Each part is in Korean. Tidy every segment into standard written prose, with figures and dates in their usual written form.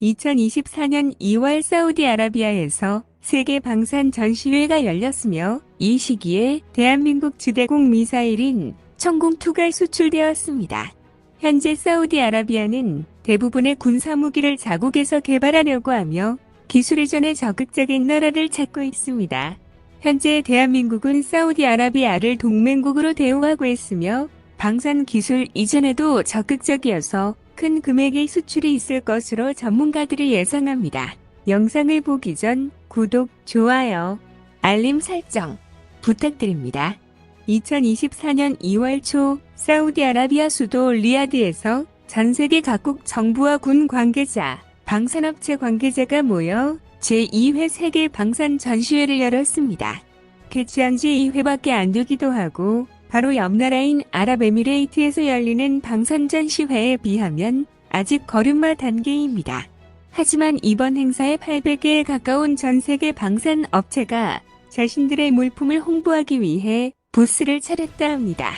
2024년 2월 사우디아라비아에서 세계 방산 전시회가 열렸으며 이 시기에 대한민국 지대공 미사일인 천공2가 수출되었습니다. 현재 사우디아라비아는 대부분의 군사무기를 자국에서 개발하려고 하며 기술 이전에 적극적인 나라를 찾고 있습니다. 현재 대한민국은 사우디아라비아를 동맹국으로 대우하고 있으며 방산 기술 이전에도 적극적이어서 큰 금액의 수출이 있을 것으로 전문가들이 예상합니다. 영상을 보기 전 구독, 좋아요, 알림 설정 부탁드립니다. 2024년 2월 초 사우디아라비아 수도 리야드에서 전 세계 각국 정부와 군 관계자, 방산업체 관계자가 모여 제2회 세계 방산 전시회를 열었습니다. 개최한 지 2회밖에 안 되기도 하고 바로 옆 나라인 아랍에미레이트에서 열리는 방산 전시회에 비하면 아직 걸음마 단계입니다. 하지만 이번 행사에 800개에 가까운 전 세계 방산 업체가 자신들의 물품을 홍보하기 위해 부스를 차렸다 합니다.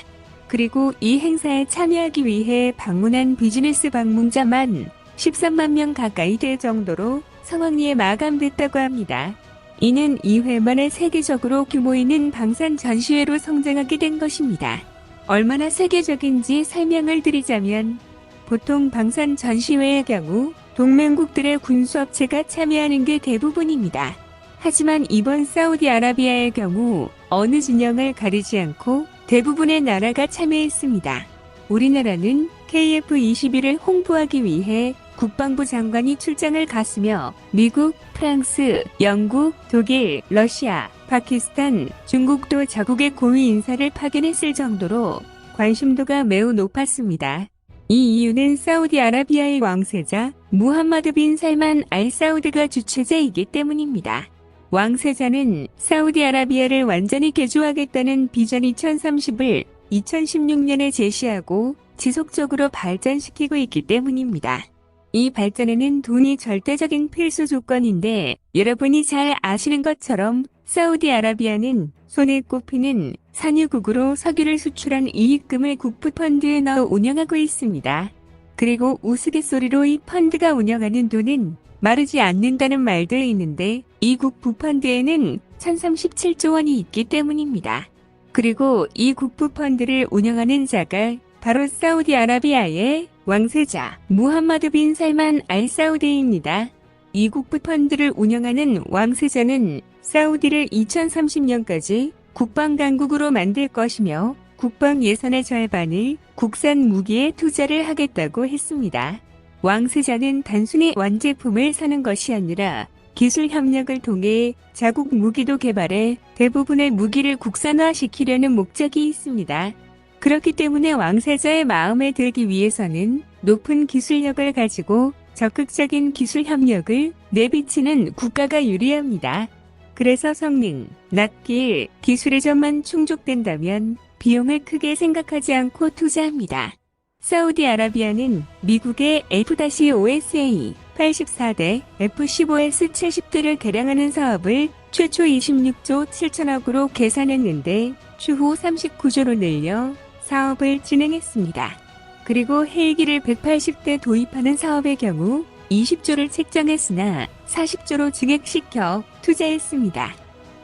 그리고 이 행사에 참여하기 위해 방문한 비즈니스 방문자만 13만 명 가까이 될 정도로 성황리에 마감됐다고 합니다. 이는 2회 만에 세계적으로 규모 있는 방산 전시회로 성장하게 된 것입니다. 얼마나 세계적인지 설명을 드리자면 보통 방산 전시회의 경우 동맹국들의 군수업체가 참여하는 게 대부분입니다. 하지만 이번 사우디아라비아의 경우 어느 진영을 가리지 않고 대부분의 나라가 참여했습니다. 우리나라는 KF-21을 홍보하기 위해 국방부 장관이 출장을 갔으며 미국, 프랑스, 영국, 독일, 러시아, 파키스탄, 중국도 자국의 고위 인사를 파견했을 정도로 관심도가 매우 높았습니다. 이 이유는 사우디아라비아의 왕세자 무함마드 빈 살만 알 사우드가 주최자이기 때문입니다. 왕세자는 사우디아라비아를 완전히 개조하겠다는 비전 2030을 2016년에 제시하고 지속적으로 발전시키고 있기 때문입니다. 이 발전에는 돈이 절대적인 필수 조건인데 여러분이 잘 아시는 것처럼 사우디아라비아는 손에 꼽히는 산유국으로 석유를 수출한 이익금을 국부펀드에 넣어 운영하고 있습니다. 그리고 우스갯소리로 이 펀드가 운영하는 돈은 마르지 않는다는 말도 있는데 이 국부펀드에는 1037조 원이 있기 때문입니다. 그리고 이 국부펀드를 운영하는 자가 바로 사우디아라비아의 왕세자 무함마드 빈 살만 알 사우디입니다. 이 국부펀드를 운영하는 왕세자는 사우디를 2030년까지 국방강국으로 만들 것이며 국방 예산의 절반을 국산 무기에 투자를 하겠다고 했습니다. 왕세자는 단순히 완제품을 사는 것이 아니라 기술 협력을 통해 자국 무기도 개발해 대부분의 무기를 국산화시키려는 목적이 있습니다. 그렇기 때문에 왕세자의 마음에 들기 위해서는 높은 기술력을 가지고 적극적인 기술 협력을 내비치는 국가가 유리합니다. 그래서 성능, 낫길, 기술의 점만 충족된다면 비용을 크게 생각하지 않고 투자합니다. 사우디아라비아는 미국의 F-OSA 84대 F-15S 70대를 개량하는 사업을 최초 26조 7천억으로 계산했는데 추후 39조로 늘려 사업을 진행했습니다. 그리고 헬기를 180대 도입하는 사업의 경우 20조를 책정했으나 40조로 증액시켜 투자했습니다.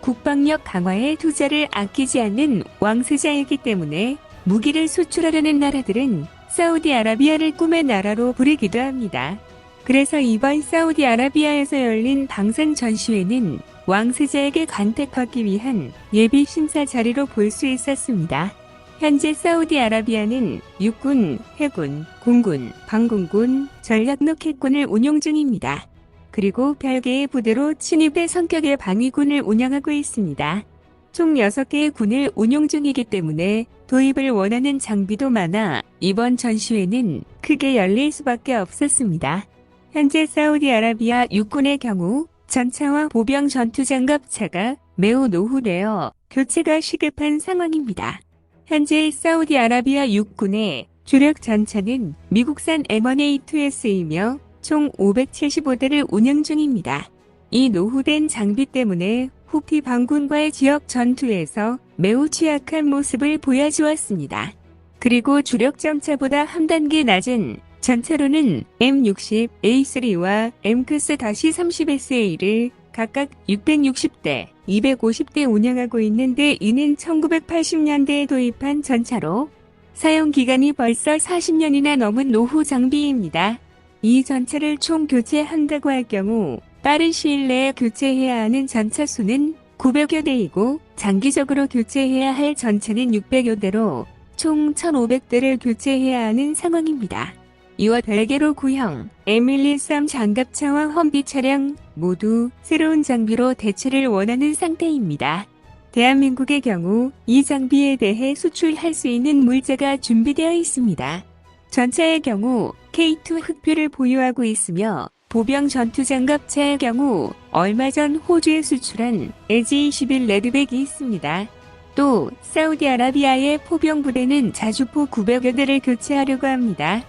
국방력 강화에 투자를 아끼지 않는 왕세자이기 때문에 무기를 수출하려는 나라들은 사우디아라비아를 꿈의 나라로 부르기도 합니다. 그래서 이번 사우디아라비아에서 열린 방산 전시회는 왕세자에게 간택받기 위한 예비 심사 자리로 볼 수 있었습니다. 현재 사우디아라비아는 육군, 해군, 공군, 방공군, 전략로켓군을 운용 중입니다. 그리고 별개의 부대로 친위대 성격의 방위군을 운영하고 있습니다. 총 6개의 군을 운용 중이기 때문에 도입을 원하는 장비도 많아 이번 전시회는 크게 열릴 수밖에 없었습니다. 현재 사우디아라비아 육군의 경우 전차와 보병 전투장갑차가 매우 노후되어 교체가 시급한 상황입니다. 현재 사우디아라비아 육군의 주력 전차는 미국산 M1A2S이며 총 575대를 운영 중입니다. 이 노후된 장비 때문에 후티 반군과의 지역 전투에서 매우 취약한 모습을 보여주었습니다. 그리고 주력 전차보다 한 단계 낮은 전차로는 M60A3와 MX-30SA를 각각 660대, 250대 운영하고 있는데 이는 1980년대에 도입한 전차로 사용 기간이 벌써 40년이나 넘은 노후 장비입니다. 이 전차를 총 교체한다고 할 경우 빠른 시일 내에 교체해야 하는 전차 수는 900여 대이고 장기적으로 교체해야 할 전차는 600여 대로 총 1,500대를 교체해야 하는 상황입니다. 이와 별개로 구형 M113 장갑차와 험비 차량 모두 새로운 장비로 대체를 원하는 상태입니다. 대한민국의 경우 이 장비에 대해 수출할 수 있는 물자가 준비되어 있습니다. 전차의 경우 K2 흑표를 보유하고 있으며 보병 전투장갑차의 경우 얼마 전 호주에 수출한 LG21 레드백이 있습니다. 또 사우디아라비아의 포병 부대는 자주포 900여 대를 교체하려고 합니다.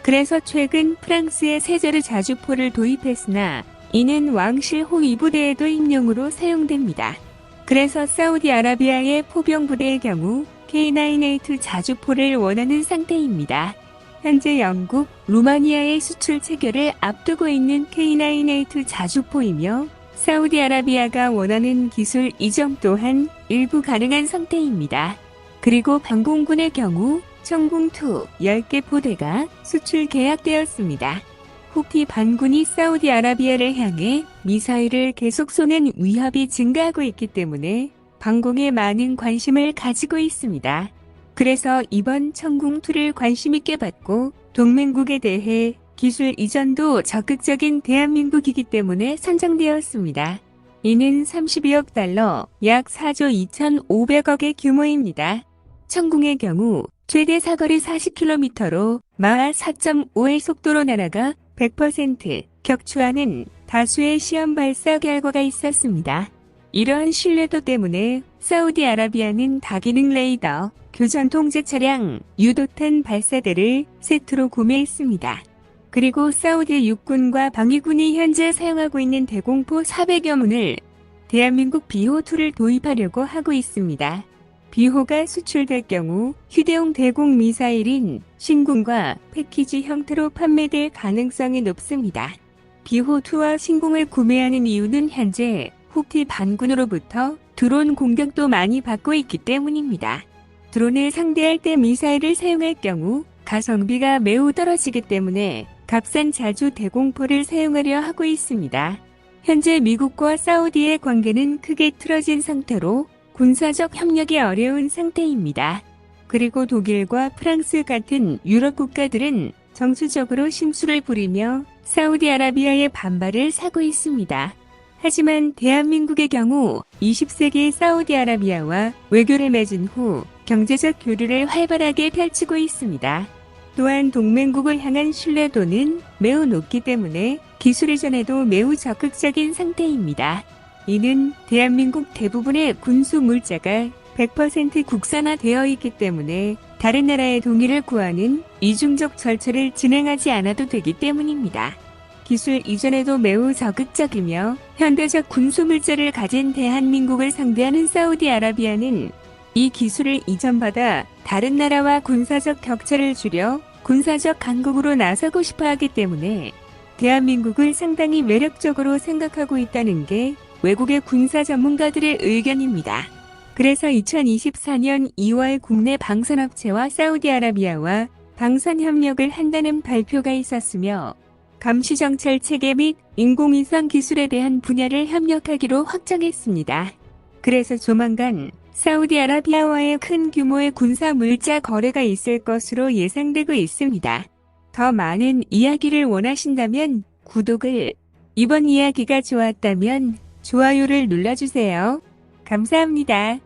그래서 최근 프랑스의 세자르 자주포를 도입했으나 이는 왕실 호위 부대에도 임용으로 사용됩니다. 그래서 사우디아라비아의 포병 부대의 경우 K9A2 자주포를 원하는 상태입니다. 현재 영국, 루마니아의 수출 체결을 앞두고 있는 K9A2 자주포이며 사우디아라비아가 원하는 기술 이전 또한 일부 가능한 상태입니다. 그리고 방공군의 경우 천궁2 10개 포대가 수출 계약되었습니다. 후티 반군이 사우디아라비아를 향해 미사일을 계속 쏘는 위협이 증가하고 있기 때문에 방공에 많은 관심을 가지고 있습니다. 그래서 이번 천궁2를 관심있게 받고 동맹국에 대해 기술 이전도 적극적인 대한민국이기 때문에 선정되었습니다. 이는 32억 달러, 약 4조 2,500억의 규모입니다. 천궁의 경우 최대 사거리 40km로 마하 4.5의 속도로 날아가 100% 격추하는 다수의 시험 발사 결과가 있었습니다. 이러한 신뢰도 때문에 사우디아라비아는 다기능 레이더, 교전 통제 차량, 유도탄 발사대를 세트로 구매했습니다. 그리고 사우디 육군과 방위군이 현재 사용하고 있는 대공포 400여 문을 대한민국 비호2를 도입하려고 하고 있습니다. 비호가 수출될 경우 휴대용 대공 미사일인 신궁과 패키지 형태로 판매될 가능성이 높습니다. 비호2와 신궁을 구매하는 이유는 현재 후티 반군으로부터 드론 공격도 많이 받고 있기 때문입니다. 드론을 상대할 때 미사일을 사용할 경우 가성비가 매우 떨어지기 때문에 값싼 자주 대공포를 사용하려 하고 있습니다. 현재 미국과 사우디의 관계는 크게 틀어진 상태로 군사적 협력이 어려운 상태입니다. 그리고 독일과 프랑스 같은 유럽 국가들은 정수적으로 심수를 부리며 사우디아라비아의 반발을 사고 있습니다. 하지만 대한민국의 경우 20세기 사우디아라비아와 외교를 맺은 후 경제적 교류를 활발하게 펼치고 있습니다. 또한 동맹국을 향한 신뢰도는 매우 높기 때문에 기술 이전에도 매우 적극적인 상태입니다. 이는 대한민국 대부분의 군수 물자가 100% 국산화되어 있기 때문에 다른 나라의 동의를 구하는 이중적 절차를 진행하지 않아도 되기 때문입니다. 기술 이전에도 매우 적극적이며 현대적 군수 물자를 가진 대한민국을 상대하는 사우디아라비아는 이 기술을 이전받아 다른 나라와 군사적 격차를 줄여 군사적 강국으로 나서고 싶어 하기 때문에 대한민국을 상당히 매력적으로 생각하고 있다는 게 외국의 군사 전문가들의 의견입니다. 그래서 2024년 2월 국내 방산업체와 사우디아라비아와 방산협력을 한다는 발표가 있었으며 감시정찰 체계 및 인공위성 기술에 대한 분야를 협력하기로 확정했습니다. 그래서 조만간 사우디아라비아와의 큰 규모의 군사 물자 거래가 있을 것으로 예상되고 있습니다. 더 많은 이야기를 원하신다면 구독을, 이번 이야기가 좋았다면 좋아요를 눌러주세요. 감사합니다.